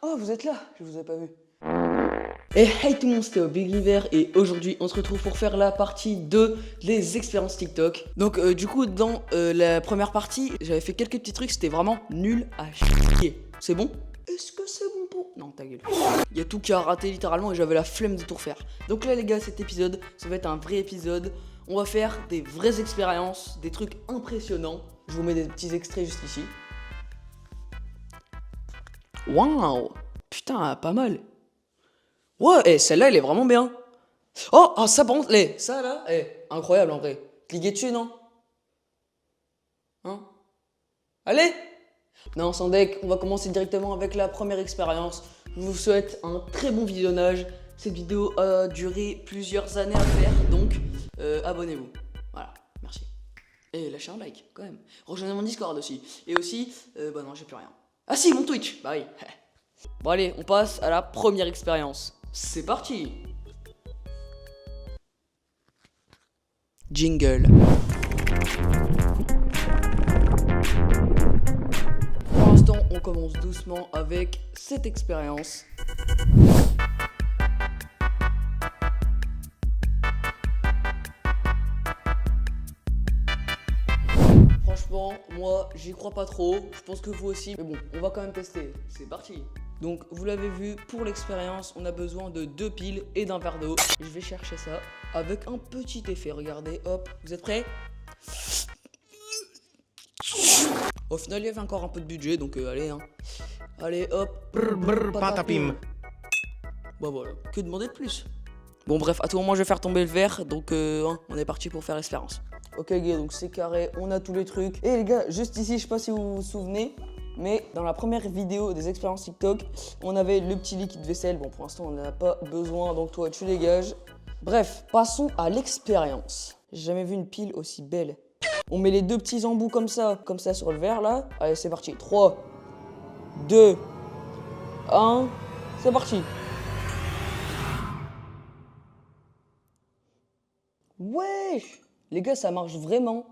Oh, vous êtes là, je vous ai pas vu. Et hey tout le monde, c'était Big River et aujourd'hui on se retrouve pour faire la partie 2 des expériences TikTok. Donc du coup dans la première partie, j'avais fait quelques petits trucs, c'était vraiment nul à chier. C'est bon? Est-ce que c'est bon pour... Non, ta gueule. Il y a tout qui a raté littéralement et j'avais la flemme de tout refaire. Donc là les gars, cet épisode, ça va être un vrai épisode. On va faire des vraies expériences, des trucs impressionnants. Je vous mets des petits extraits juste ici. Waouh! Putain, pas mal. Ouais, celle-là, elle est vraiment bien. Oh, ça par contre, ça là, incroyable en vrai. Cliquez dessus, non? Hein? Allez! Non, sans deck, on va commencer directement avec la première expérience. Je vous souhaite un très bon visionnage. Cette vidéo a duré plusieurs années à faire, donc abonnez-vous. Voilà, merci. Et lâchez un like, quand même. Rejoignez mon Discord aussi. Et aussi, bah non, j'ai plus rien. Ah si, mon Twitch, bah oui. Bon allez, on passe à la première expérience. C'est parti. Jingle. Pour l'instant, on commence doucement avec cette expérience. Franchement, moi, j'y crois pas trop. Je pense que vous aussi. Mais bon, on va quand même tester. C'est parti. Donc, vous l'avez vu, pour l'expérience, on a besoin de 2 piles et d'un verre d'eau. Je vais chercher ça avec un petit effet. Regardez, hop, vous êtes prêts? Au final, il y avait encore un peu de budget, donc allez, hein. Allez, hop. Patapim. Bah voilà, que demander de plus? Bon, bref, à tout moment, je vais faire tomber le verre. Donc, on est parti pour faire l'expérience. Ok, les gars, donc c'est carré, on a tous les trucs. Et les gars, juste ici, je sais pas si vous vous souvenez, mais dans la première vidéo des expériences TikTok, on avait le petit liquide vaisselle. Bon, pour l'instant, on n'en a pas besoin, donc toi, tu dégages. Bref, passons à l'expérience. J'ai jamais vu une pile aussi belle. On met les 2 petits embouts comme ça sur le verre, là. Allez, c'est parti. 3, 2, 1, c'est parti. Wesh! Les gars, ça marche vraiment.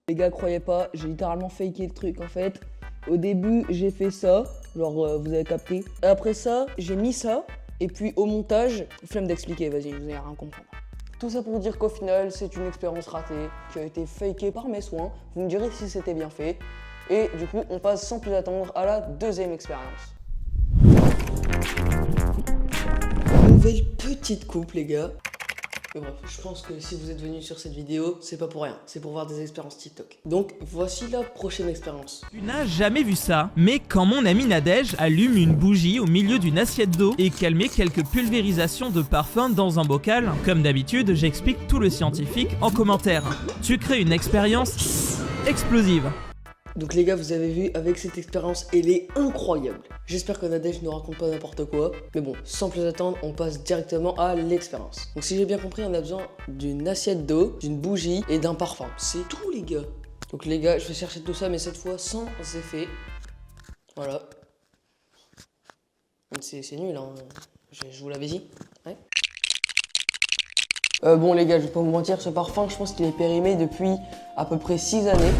Les gars, croyez pas, j'ai littéralement faké le truc en fait. Au début, j'ai fait ça, genre vous avez capté. Après ça, j'ai mis ça. Et puis au montage, flemme d'expliquer, vas-y, vous allez rien comprendre. Tout ça pour dire qu'au final, c'est une expérience ratée qui a été fakée par mes soins. Vous me direz si c'était bien fait. Et du coup, on passe sans plus attendre à la deuxième expérience. Nouvelle petite coupe, les gars. Mais bref, je pense que si vous êtes venu sur cette vidéo, c'est pas pour rien, c'est pour voir des expériences TikTok. Donc voici la prochaine expérience. Tu n'as jamais vu ça, mais quand mon ami Nadège allume une bougie au milieu d'une assiette d'eau et qu'elle met quelques pulvérisations de parfum dans un bocal, comme d'habitude, j'explique tout le scientifique en commentaire. Tu crées une expérience explosive. Donc les gars, vous avez vu, avec cette expérience, elle est incroyable. J'espère que Nadège ne raconte pas n'importe quoi. Mais bon, sans plus attendre, on passe directement à l'expérience. Donc si j'ai bien compris, on a besoin d'une assiette d'eau, d'une bougie et d'un parfum. C'est tout les gars. Donc les gars, je vais chercher tout ça, mais cette fois sans effet. Voilà. C'est nul, hein. Je vous l'avais dit. Ouais. Bon les gars, je vais pas vous mentir, ce parfum, je pense qu'il est périmé depuis à peu près 6 années.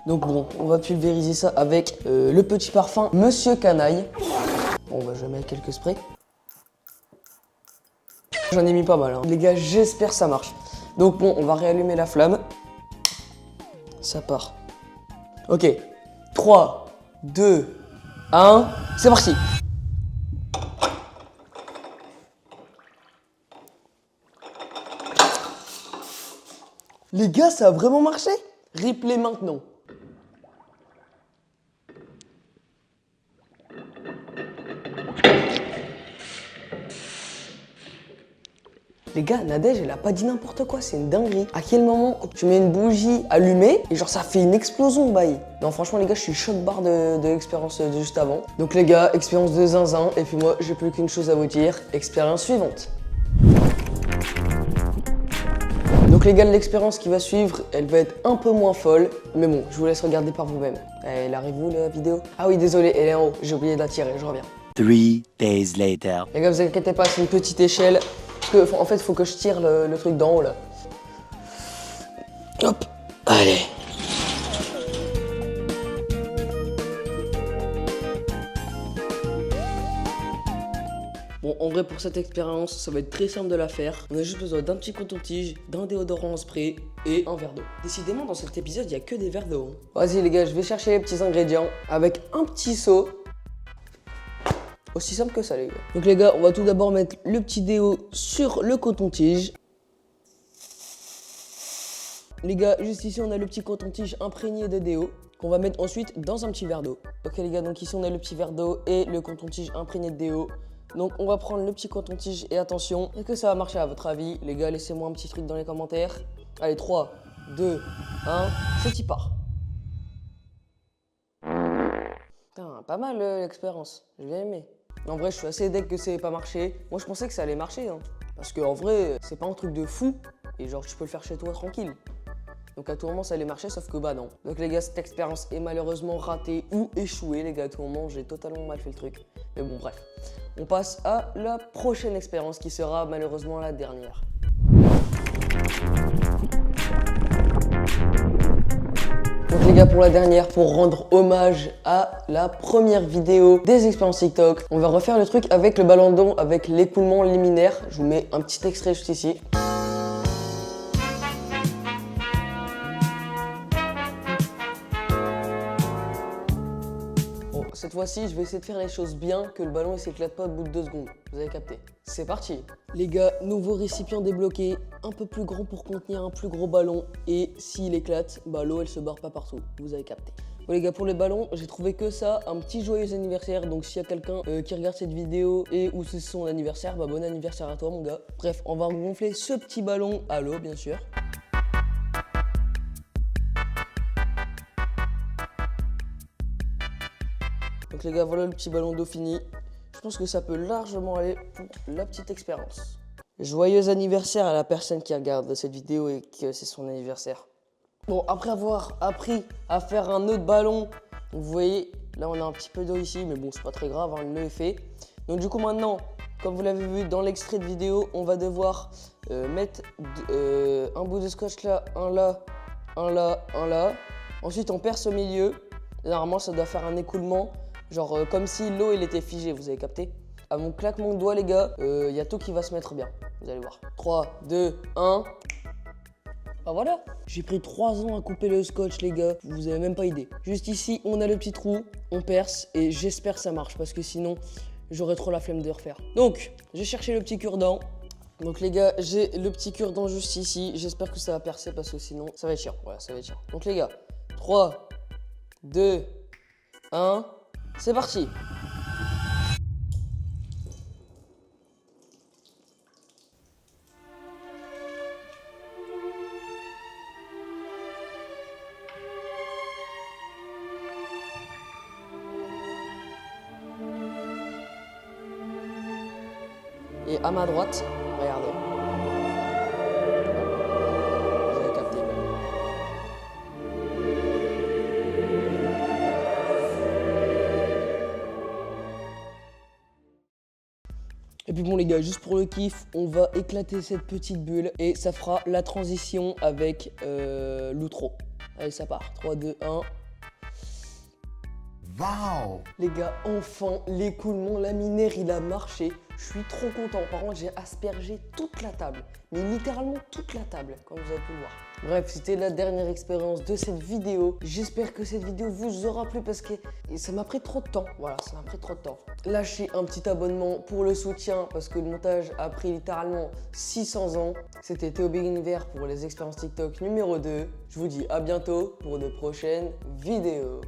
Donc bon, on va pulvériser ça avec le petit parfum Monsieur Canaille. Bon bah je vais mettre quelques sprays. J'en ai mis pas mal, hein. Les gars, j'espère que ça marche. Donc bon, on va réallumer la flamme. Ça part. Ok, 3, 2, 1, c'est parti. Les gars, ça a vraiment marché? Replay maintenant. Les gars, Nadège, elle a pas dit n'importe quoi, c'est une dinguerie. À quel moment tu mets une bougie allumée et genre ça fait une explosion, bail? Non, franchement, les gars, je suis choc barre de l'expérience de juste avant. Donc les gars, expérience de zinzin. Et puis moi, j'ai plus qu'une chose à vous dire, expérience suivante. Donc les gars, l'expérience qui va suivre, elle va être un peu moins folle. Mais bon, je vous laisse regarder par vous-même. Elle arrive où la vidéo? Ah oui, désolé, elle est en haut. J'ai oublié de la tirer, je reviens. 3 days later. Les gars, vous inquiétez pas, c'est une petite échelle. Parce que, en fait, il faut que je tire le truc d'en haut là. Hop, allez. Bon, en vrai, pour cette expérience, ça va être très simple de la faire. On a juste besoin d'un petit coton-tige, d'un déodorant en spray et un verre d'eau. Décidément, dans cet épisode, il n'y a que des verres d'eau. Vas-y les gars, je vais chercher les petits ingrédients avec un petit seau. Aussi simple que ça les gars. Donc les gars, on va tout d'abord mettre le petit déo sur le coton-tige. Les gars, juste ici, on a le petit coton-tige imprégné de déo qu'on va mettre ensuite dans un petit verre d'eau. Ok les gars, donc ici, on a le petit verre d'eau et le coton-tige imprégné de déo. Donc on va prendre le petit coton-tige et attention, est-ce que ça va marcher à votre avis? Les gars, laissez-moi un petit truc dans les commentaires. Allez, 3, 2, 1, c'est y part. Putain, pas mal l'expérience, j'ai bien aimé. En vrai, je suis assez deg que ça ait pas marché. Moi, je pensais que ça allait marcher, hein. Parce qu'en vrai, c'est pas un truc de fou. Et genre, tu peux le faire chez toi tranquille. Donc à tout moment, ça allait marcher, sauf que bah non. Donc les gars, cette expérience est malheureusement ratée ou échouée. Les gars, à tout moment, j'ai totalement mal fait le truc. Mais bon, bref. On passe à la prochaine expérience qui sera malheureusement la dernière. Donc les gars, pour la dernière, pour rendre hommage à la première vidéo des expériences TikTok, on va refaire le truc avec le ballon d'eau, avec l'écoulement liminaire. Je vous mets un petit extrait juste ici. Bon, cette fois-ci, je vais essayer de faire les choses bien, que le ballon ne s'éclate pas au bout de 2 secondes. Vous avez capté? C'est parti. Les gars, nouveau récipient débloqué, un peu plus grand pour contenir un plus gros ballon. Et s'il éclate, bah l'eau elle se barre pas partout. Vous avez capté. Bon les gars, pour les ballons, j'ai trouvé que ça, un petit joyeux anniversaire. Donc s'il y a quelqu'un qui regarde cette vidéo et où c'est son anniversaire, bah bon anniversaire à toi mon gars. Bref, on va gonfler ce petit ballon à l'eau bien sûr. Donc les gars, voilà le petit ballon d'eau fini. Je pense que ça peut largement aller pour la petite expérience. Joyeux anniversaire à la personne qui regarde cette vidéo et que c'est son anniversaire. Bon, après avoir appris à faire un nœud de ballon, vous voyez, là on a un petit peu d'eau ici, mais bon, c'est pas très grave, hein, le nœud est fait. Donc du coup maintenant, comme vous l'avez vu dans l'extrait de vidéo, on va devoir mettre un bout de scotch là, un là, un là, un là. Ensuite on perce au milieu. Et normalement ça doit faire un écoulement. Genre comme si l'eau elle était figée, vous avez capté? À mon claquement de doigts les gars, y a tout qui va se mettre bien. Vous allez voir. 3, 2, 1. Bah voilà. J'ai pris 3 ans à couper le scotch les gars, vous avez même pas idée. Juste ici, on a le petit trou, on perce et j'espère que ça marche parce que sinon, j'aurais trop la flemme de refaire. Donc, j'ai cherché le petit cure-dent. Donc les gars, j'ai le petit cure-dent juste ici. J'espère que ça va percer parce que sinon, ça va être chiant. Voilà, ça va être chiant. Donc les gars, 3, 2, 1. C'est parti. Et à ma droite, regardez. Vous avez capté. Et puis bon les gars, juste pour le kiff, on va éclater cette petite bulle et ça fera la transition avec l'outro. Allez, ça part. 3, 2, 1. Wow! Les gars, enfin, l'écoulement laminaire, il a marché. Je suis trop content. Par contre, j'ai aspergé toute la table. Mais littéralement toute la table, comme vous avez pu le voir. Bref, c'était la dernière expérience de cette vidéo. J'espère que cette vidéo vous aura plu parce que ça m'a pris trop de temps. Voilà, ça m'a pris trop de temps. Lâchez un petit abonnement pour le soutien parce que le montage a pris littéralement 600 ans. C'était Théo Big Univers pour les expériences TikTok numéro 2. Je vous dis à bientôt pour de prochaines vidéos.